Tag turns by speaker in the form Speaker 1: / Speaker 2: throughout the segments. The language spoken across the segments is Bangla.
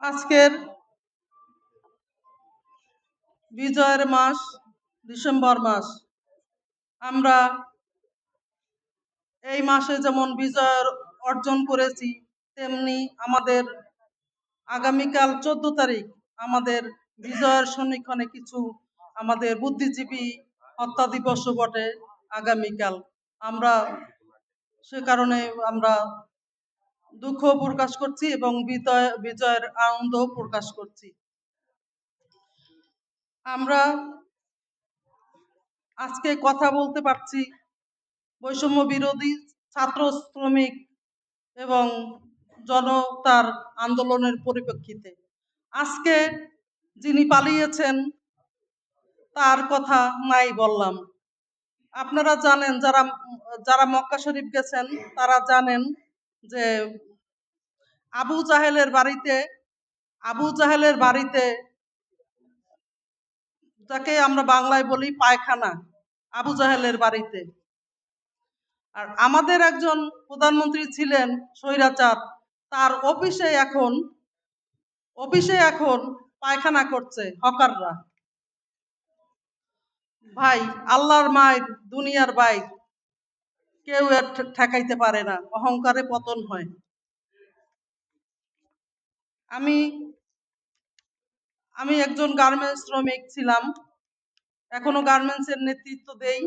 Speaker 1: আজকের বিজয়ের মাস ডিসেম্বর মাস। আমরা এই মাসে যেমন বিজয় অর্জন করেছি, তেমনি আমাদের আগামীকাল 14 তারিখ আমাদের বিজয়ের সন্নিক্ষণে কিছু আমাদের বুদ্ধিজীবী হত্যা দিবসও বটে আগামীকাল। আমরা সে কারণে আমরা দুঃখ প্রকাশ করছি এবং বিজয়ের আনন্দ প্রকাশ করছি। আমরা আজকে কথা বলতে পারছি বৈষম্য বিরোধী ছাত্র শ্রমিক এবং জনতার আন্দোলনের পরিপ্রেক্ষিতে। আজকে যিনি পালিয়েছেন তার কথা নাই বললাম। আপনারা জানেন, যারা যারা মক্কা শরীফ গেছেন তারা জানেন যে আবু জাহেলের বাড়িতে যাকে আমরা বাংলায় বলি পায়খানা, আবু জাহেলের বাড়িতে। আর আমাদের একজন প্রধানমন্ত্রী ছিলেন স্বৈরাচার, তার অফিসে এখন পায়খানা করছে হকাররা। ভাই, আল্লাহর মায়ের দুনিয়ার বাইর, কেউ এর ঠেকাইতে পারে না, অহংকারে পতন হয়। আমি আমি একজন গার্মেন্টস শ্রমিক ছিলাম, এখনো গার্মেন্টসের নেতৃত্ব দেই,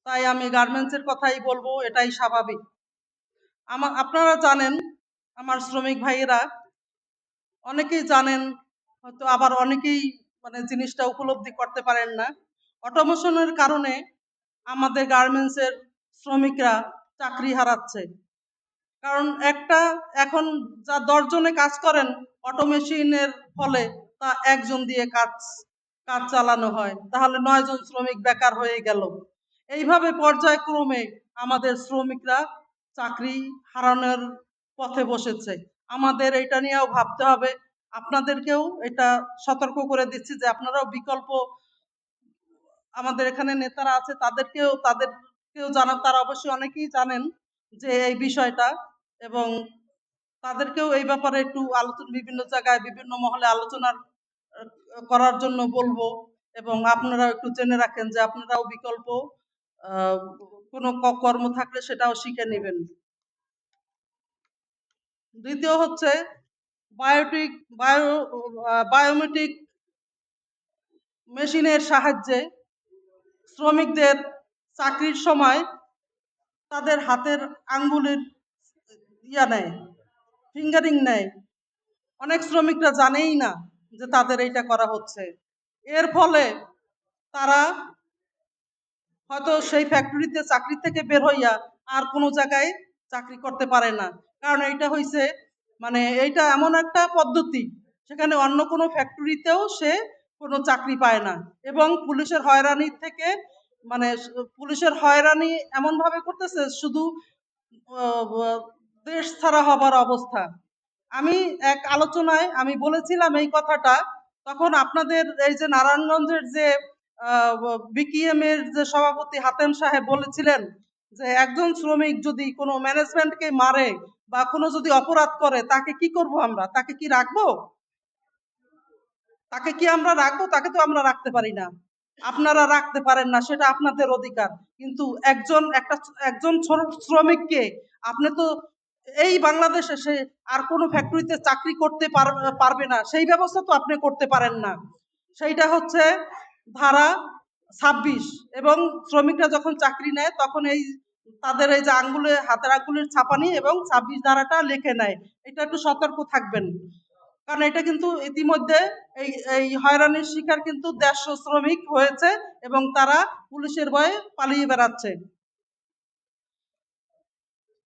Speaker 1: তাই আমি গার্মেন্টসের কথাই বলবো, এটাই স্বাভাবিক। আপনারা জানেন, আমার শ্রমিক ভাইয়েরা অনেকেই জানেন, হয়তো আবার অনেকেই জিনিসটা উপলব্ধি করতে পারেন না। অটোমেশনের কারণে আমাদের গার্মেন্টসের শ্রমিকরা চাকরি হারাচ্ছে। কারণ এখন যা 10 জনে কাজ করেন, অটোমেশনের ফলে তা একজন দিয়ে কাজ চালানো হয়, তাহলে 9 জন শ্রমিক বেকার হয়ে গেল। এইভাবে পর্যায়ক্রমে আমাদের শ্রমিকরা চাকরি হারানোর পথে বসেছে। আমাদের এটা নিয়েও ভাবতে হবে, আপনাদেরকেও এটা সতর্ক করে দিচ্ছি যে আপনারাও বিকল্প, আমাদের এখানে নেতারা আছে তাদেরকেও জানান, তারা অবশ্যই অনেকেই জানেন যে এই বিষয়টা, এবং তাদেরকেও এই ব্যাপারে একটু বিভিন্ন জায়গায় বিভিন্ন মহলে আলোচনা করার জন্য বলবো। এবং আপনারাও একটু জেনে রাখেন যে আপনারাও বিকল্প কোনো কর্ম থাকলে সেটাও শিখে নেবেন। দ্বিতীয় হচ্ছে বায়োমেট্রিক মেশিনের সাহায্যে শ্রমিকদের চাকরির সময় তাদের হাতের আঙ্গুলের ফিঙ্গারিং নেয়। অনেক শ্রমিকরা জানেই না যে তাদের এইটা করা হচ্ছে। এর ফলে তারা হয়তো সেই ফ্যাক্টরিতে চাকরি থেকে বের হইয়া আর কোনো জায়গায় চাকরি করতে পারে না। কারণ এইটা এমন একটা পদ্ধতি, সেখানে অন্য কোনো ফ্যাক্টরিতেও সে কোনো চাকরি পায় না। এবং পুলিশের হয়রানি এমনভাবে করতেছে, শুধু দেশ ছাড়া হবার অবস্থা। আমি এক আলোচনায় আমি বলেছিলাম এই কথাটা, তখন আপনাদের এই যে নারায়ণগঞ্জের যে বিকিএম এর যে সভাপতি হাতেম সাহেব বলেছিলেন যে একজন শ্রমিক যদি কোনো ম্যানেজমেন্টকে মারে বা কোনো যদি অপরাধ করে, তাকে কি করব আমরা? তাকে কি রাখবো? তাকে তো আমরা রাখতে পারি না। আপনারা রাখতে পারেন না, সেটা আপনাদের অধিকার। কিন্তু একজন শ্রমিককে আপনি তো এই বাংলাদেশে সে আর কোনো ফ্যাক্টরিতে চাকরি করতে পারবে না, সেই ব্যবস্থা তো আপনি করতে পারেন না। সেইটা হচ্ছে ধারা 26। এবং শ্রমিকরা যখন চাকরি নেয় তখন তাদের এই যে হাতের আঙ্গুলের ছাপানি এবং 26 ধারাটা লিখে নেয়। এটা একটু সতর্ক থাকবেন, কারণ এটা কিন্তু ইতিমধ্যে এই হয়রানির শিকার কিন্তু 150 শ্রমিক হয়েছে এবং তারা পুলিশের ভয়ে পালিয়ে বেড়াচ্ছে।